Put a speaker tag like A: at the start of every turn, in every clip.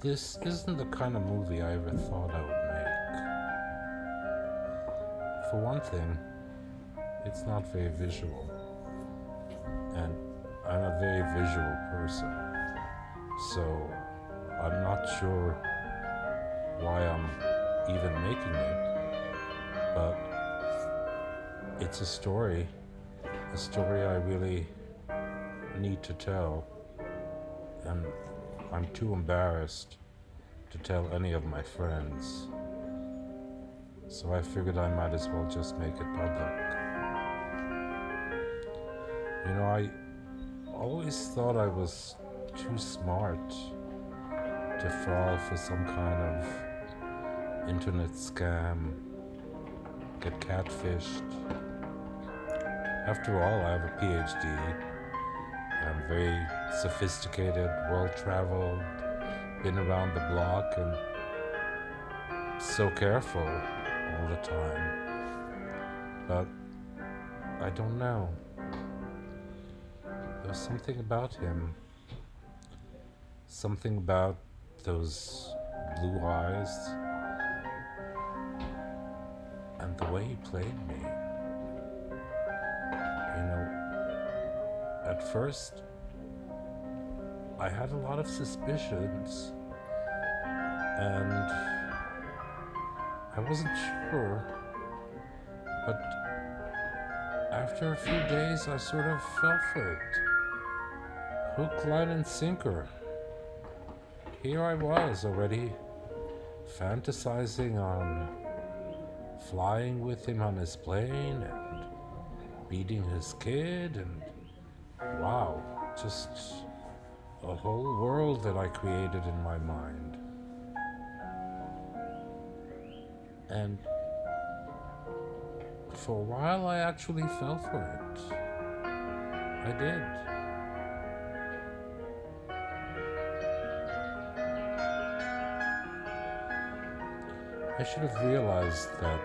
A: This isn't the kind of movie I ever thought I would make. For one thing, it's not very visual, and I'm a very visual person, so I'm not sure why I'm even making it, but it's a story I really need to tell, and I'm too embarrassed to tell any of my friends. So I figured I might as well just make it public. You know, I always thought I was too smart to fall for some kind of internet scam, get catfished. After all, I have a PhD. I'm very sophisticated, well-traveled, been around the block, and so careful all the time. But I don't know. There's something about him. Something about those blue eyes and the way he played me. You know, at first, I had a lot of suspicions, and I wasn't sure, but after a few days, I sort of fell for it. Hook, line, and sinker. Here I was already fantasizing on flying with him on his plane and beating his kid, and wow, just a whole world that I created in my mind. And for a while I actually fell for it. I did. I should have realized that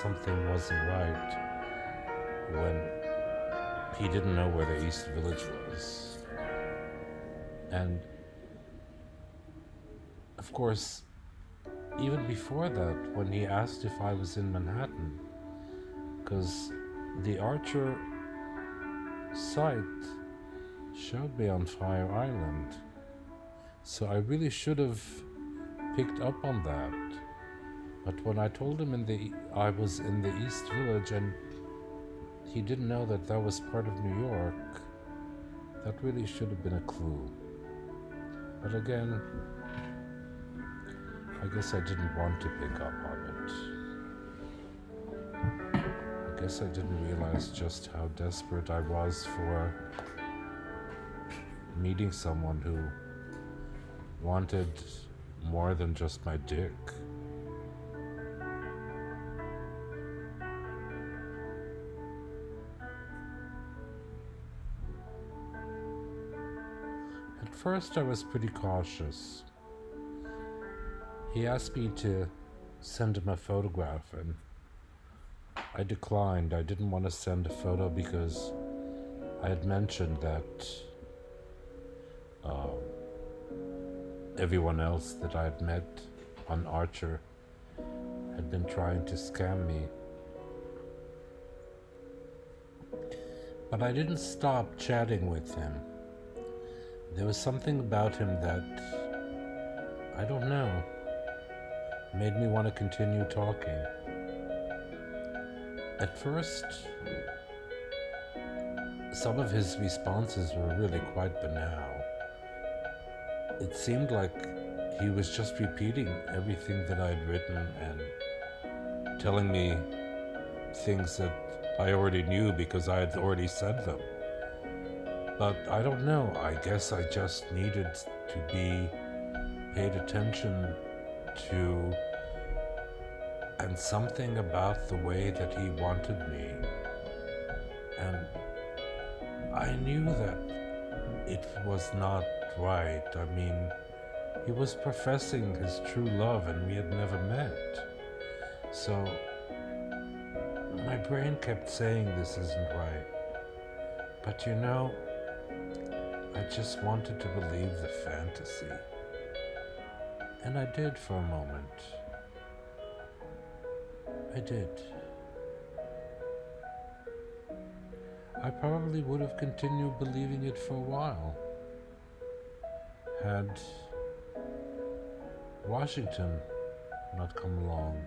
A: something wasn't right when he didn't know where the East Village was. And of course, even before that, when he asked if I was in Manhattan, because the Archer site showed me on Fire Island, so I really should have picked up on that. But when I told him I was in the East Village and he didn't know that that was part of New York, that really should have been a clue. But again, I guess I didn't want to pick up on it. I guess I didn't realize just how desperate I was for meeting someone who wanted more than just my dick. At first I was pretty cautious. He asked me to send him a photograph, and I declined. I didn't want to send a photo because I had mentioned that everyone else that I had met on Archer had been trying to scam me. But I didn't stop chatting with him. There was something about him that, I don't know, made me want to continue talking. At first, some of his responses were really quite banal. It seemed like he was just repeating everything that I had written and telling me things that I already knew because I had already said them. But I don't know, I guess I just needed to be paid attention to, and something about the way that he wanted me. And I knew that it was not right. I mean, he was professing his true love and we had never met. So my brain kept saying this isn't right. But you know, I just wanted to believe the fantasy. And I did for a moment. I did. I probably would have continued believing it for a while had Washington not come along.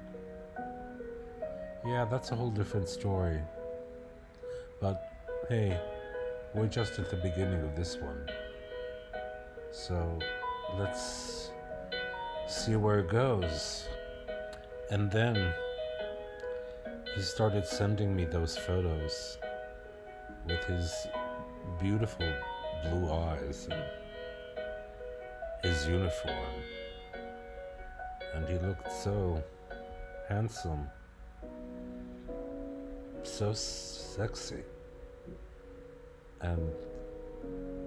A: Yeah, that's a whole different story. But hey, we're just at the beginning of this one. So let's see where it goes. And then he started sending me those photos with his beautiful blue eyes and his uniform. And he looked so handsome, so sexy. And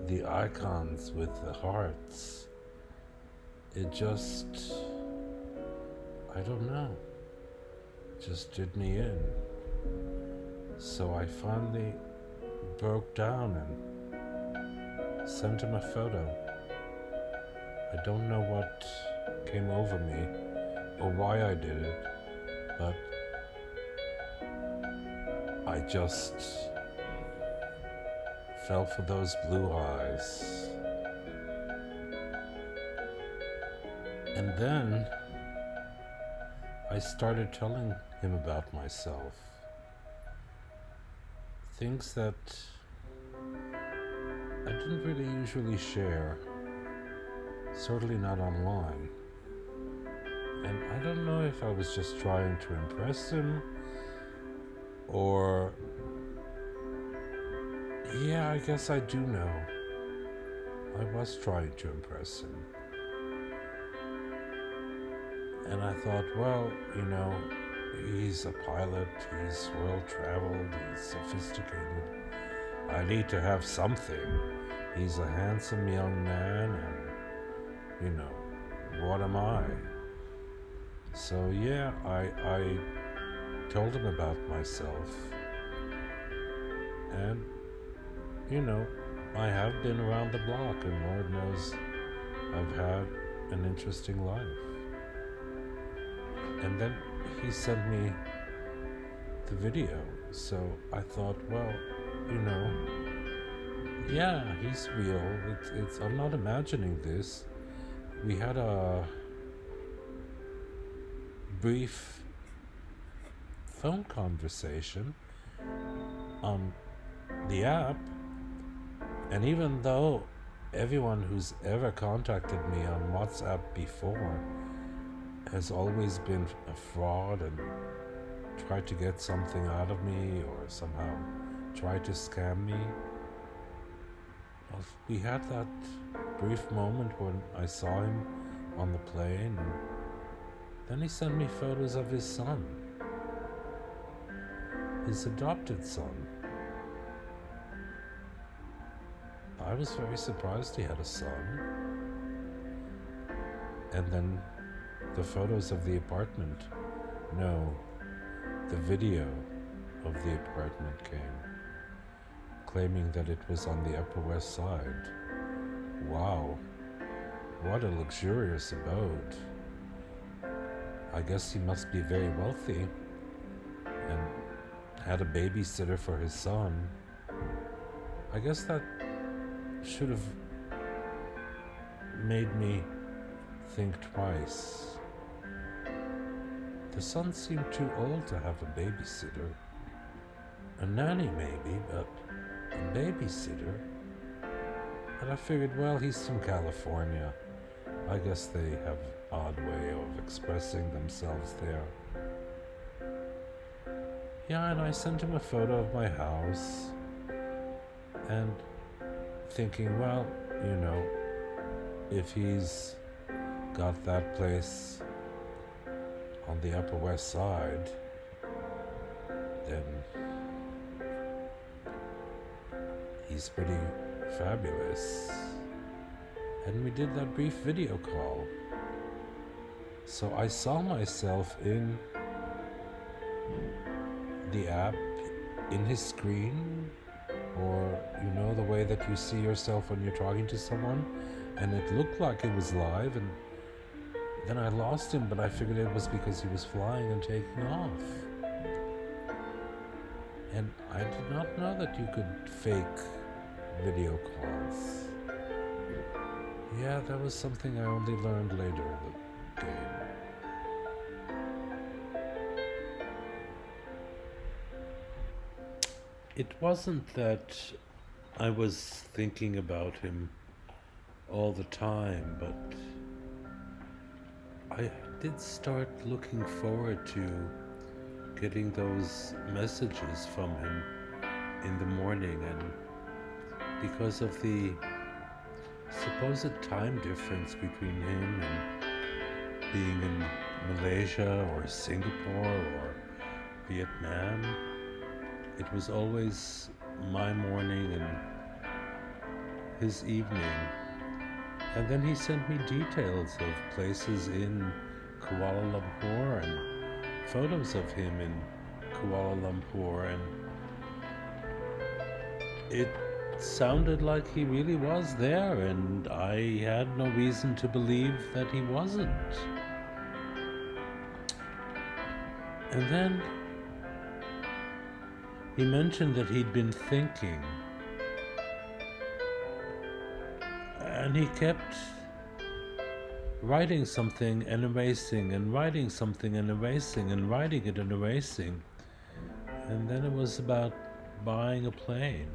A: the icons with the hearts, it just, I don't know, just did me in. So I finally broke down and sent him a photo. I don't know what came over me or why I did it, but I just fell for those blue eyes. And then I started telling him about myself. Things that I didn't really usually share, certainly not online. And I don't know if I was just trying to impress him or... Yeah, I guess I do know. I was trying to impress him. And I thought, well, you know, he's a pilot, he's well-traveled, he's sophisticated. I need to have something. He's a handsome young man, and, you know, what am I? So yeah, I told him about myself. And, you know, I have been around the block, and Lord knows I've had an interesting life. And then he sent me the video, so I thought, well, you know, yeah, he's real. It's I'm not imagining this. We had a brief phone conversation on the app, and even though everyone who's ever contacted me on WhatsApp before has always been a fraud and tried to get something out of me or somehow tried to scam me, well, we had that brief moment when I saw him on the plane, and then he sent me photos of his son, his adopted son. I was very surprised he had a son. And then the photos of the apartment, no, the video of the apartment came, claiming that it was on the Upper West Side. Wow, what a luxurious abode. I guess he must be very wealthy and had a babysitter for his son. I guess that should have made me think twice. The son seemed too old to have a babysitter. A nanny maybe, but a babysitter? And I figured, well, he's from California. I guess they have an odd way of expressing themselves there. Yeah, and I sent him a photo of my house, and thinking, well, you know, if he's got that place on the Upper West Side, then he's pretty fabulous. And we did that brief video call. So I saw myself in the app, in his screen, or, you know, the way that you see yourself when you're talking to someone, and it looked like it was live, and Then I lost him, but I figured it was because he was flying and taking off. And I did not know that you could fake video calls. Yeah, that was something I only learned later in the game. It wasn't that I was thinking about him all the time, but I did start looking forward to getting those messages from him in the morning, and because of the supposed time difference between him and being in Malaysia or Singapore or Vietnam, it was always my morning and his evening. And then he sent me details of places in Kuala Lumpur and photos of him in Kuala Lumpur, and it sounded like he really was there, and I had no reason to believe that he wasn't. And then he mentioned that he'd been thinking, and he kept writing something and erasing and writing something and erasing and writing it and erasing. And then it was about buying a plane.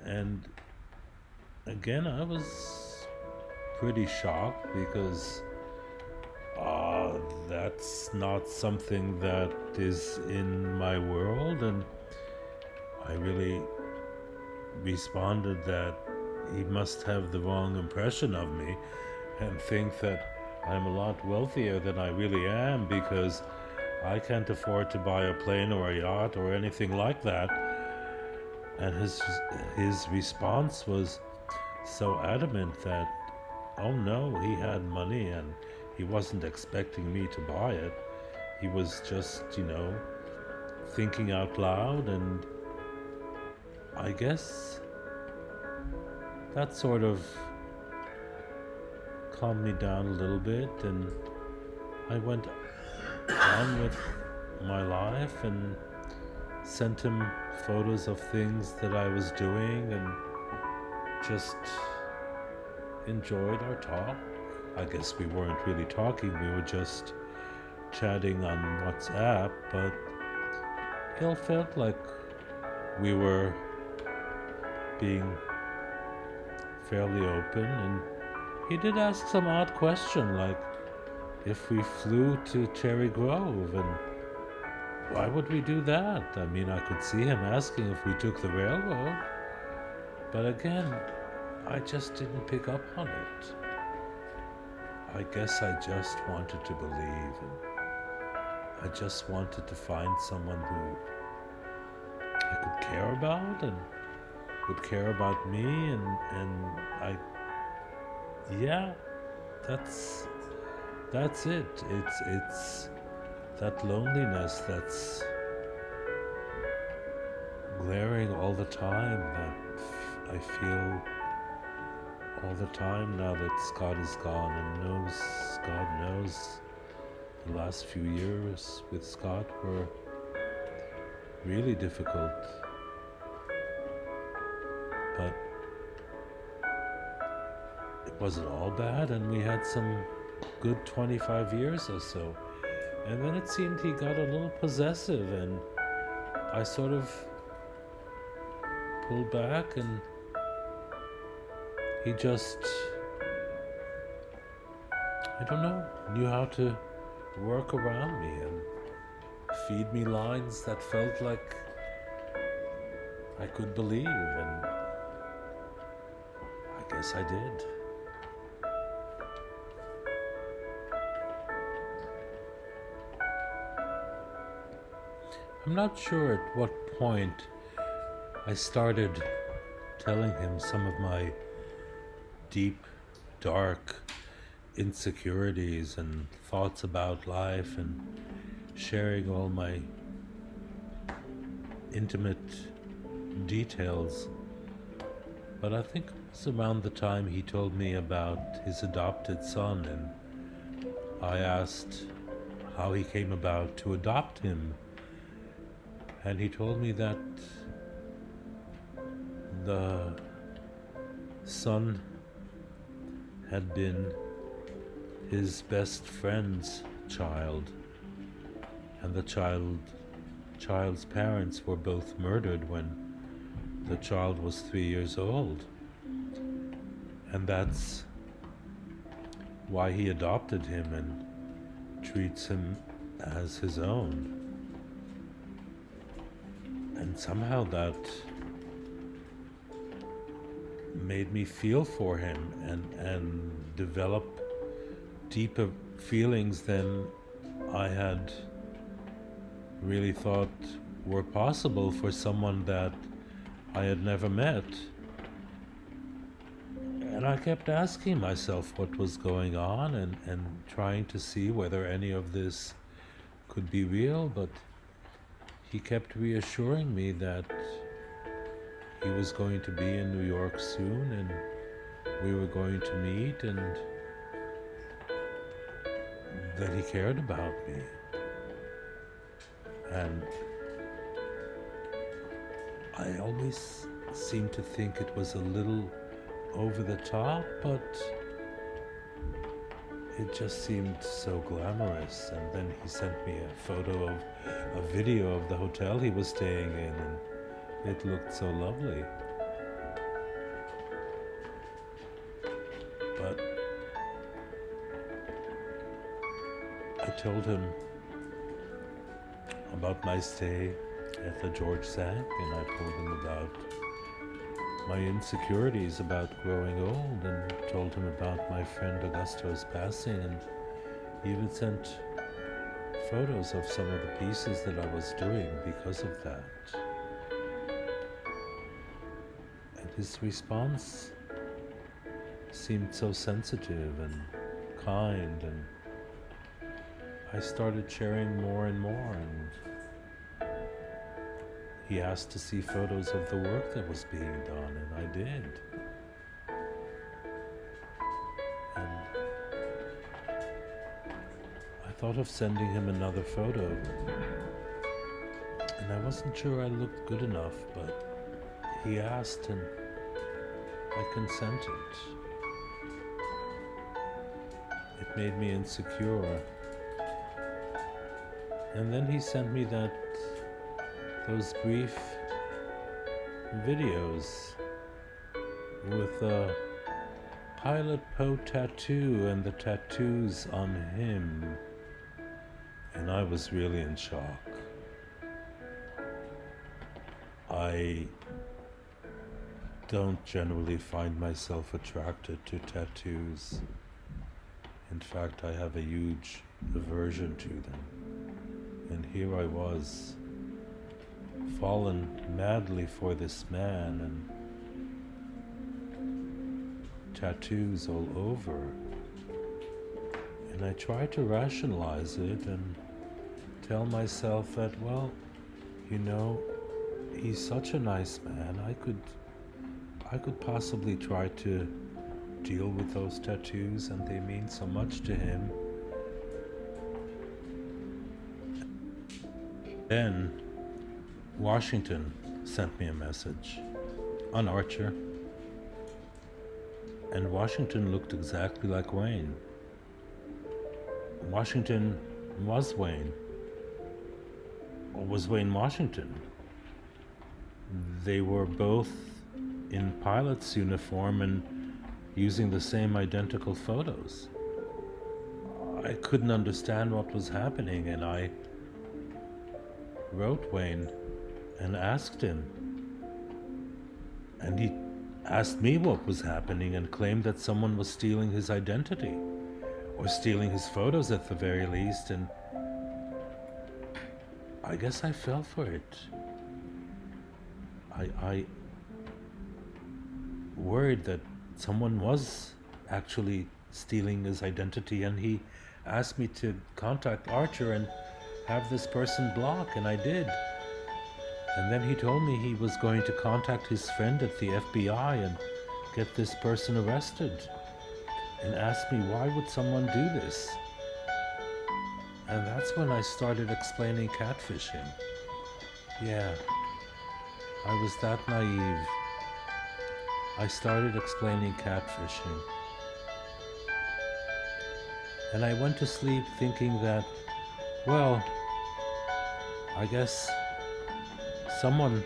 A: And again, I was pretty shocked because that's not something that is in my world, and I really responded that he must have the wrong impression of me and think that I'm a lot wealthier than I really am, because I can't afford to buy a plane or a yacht or anything like that. And his response was so adamant that, oh no, he had money and he wasn't expecting me to buy it. He was just, thinking out loud, and I guess that sort of calmed me down a little bit, and I went on with my life and sent him photos of things that I was doing and just enjoyed our talk. I guess we weren't really talking, we were just chatting on WhatsApp, but it all felt like we were being fairly open, and he did ask some odd question, like if we flew to Cherry Grove, and why would we do that? I mean, I could see him asking if we took the railroad, but again, I just didn't pick up on it. I guess I just wanted to believe, and I just wanted to find someone who I could care about and would care about me, and that's it. It's that loneliness that's glaring all the time, that I feel all the time now that Scott is gone, and God knows the last few years with Scott were really difficult. But it wasn't all bad, and we had some good 25 years or so. And then it seemed he got a little possessive, and I sort of pulled back, and he just, I don't know, knew how to work around me and feed me lines that felt like I could believe, and I guess I did. I'm not sure at what point I started telling him some of my deep, dark insecurities and thoughts about life, and sharing all my intimate details. But I think It's around the time he told me about his adopted son, and I asked how he came about to adopt him. And he told me that the son had been his best friend's child, and the child's parents were both murdered when the child was 3 years old. And that's why he adopted him and treats him as his own. And somehow that made me feel for him and develop deeper feelings than I had really thought were possible for someone that I had never met. And I kept asking myself what was going on and trying to see whether any of this could be real, but he kept reassuring me that he was going to be in New York soon and we were going to meet and that he cared about me. And I always seemed to think it was a little over the top, but it just seemed so glamorous. And then he sent me a video of the hotel he was staying in, and it looked so lovely. But I told him about my stay at the George Sank, and I told him about my insecurities about growing old, and told him about my friend Augusto's passing, and even sent photos of some of the pieces that I was doing because of that. And his response seemed so sensitive and kind, and I started sharing more and more, and he asked to see photos of the work that was being done, and I did. And I thought of sending him another photo, and I wasn't sure I looked good enough, but he asked and I consented. It made me insecure. And then he sent me those brief videos with a Pilot Poe tattoo and the tattoos on him, and I was really in shock. I don't generally find myself attracted to tattoos. In fact, I have a huge aversion to them. And here I was, fallen madly for this man, and tattoos all over. And I tried to rationalize it and tell myself that, well, you know, he's such a nice man. I could possibly try to deal with those tattoos, and they mean so much to him. Then Washington sent me a message on Archer, and Washington looked exactly like Wayne. Washington was Wayne, or was Wayne Washington. They were both in pilot's uniform and using the same identical photos. I couldn't understand what was happening, and I wrote Wayne and asked him. And he asked me what was happening and claimed that someone was stealing his identity, or stealing his photos at the very least, and I guess I fell for it. I worried that someone was actually stealing his identity, and he asked me to contact Archer and have this person block, and I did. And then he told me he was going to contact his friend at the FBI and get this person arrested and asked me, why would someone do this? And that's when I started explaining catfishing. Yeah, I was that naive. I started explaining catfishing. And I went to sleep thinking that, well, I guess someone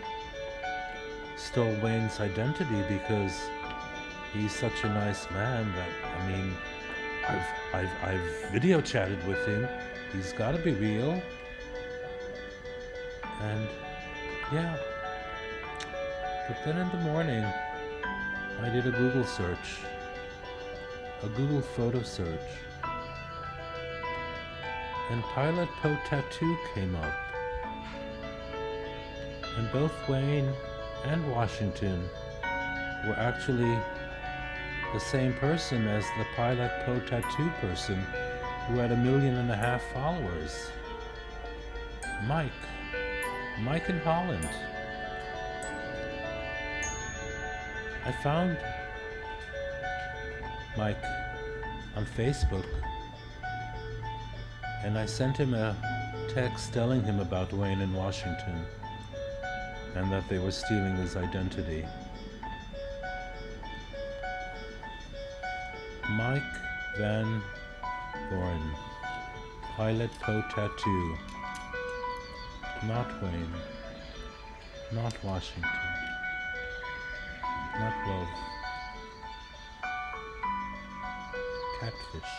A: stole Wayne's identity because he's such a nice man that, I mean, I've video chatted with him. He's gotta be real. And yeah. But then in the morning, I did a Google search, a Google photo search, and Pilot Poe Tattoo came up. And both Wayne and Washington were actually the same person as the Pilot Poe Tattoo person who had 1.5 million followers. Mike in Holland. I found Mike on Facebook, and I sent him a text telling him about Wayne in Washington and that they were stealing his identity. Mike Van Thorn, Pilot Poe Tattoo, not Wayne, not Washington, not love, catfish.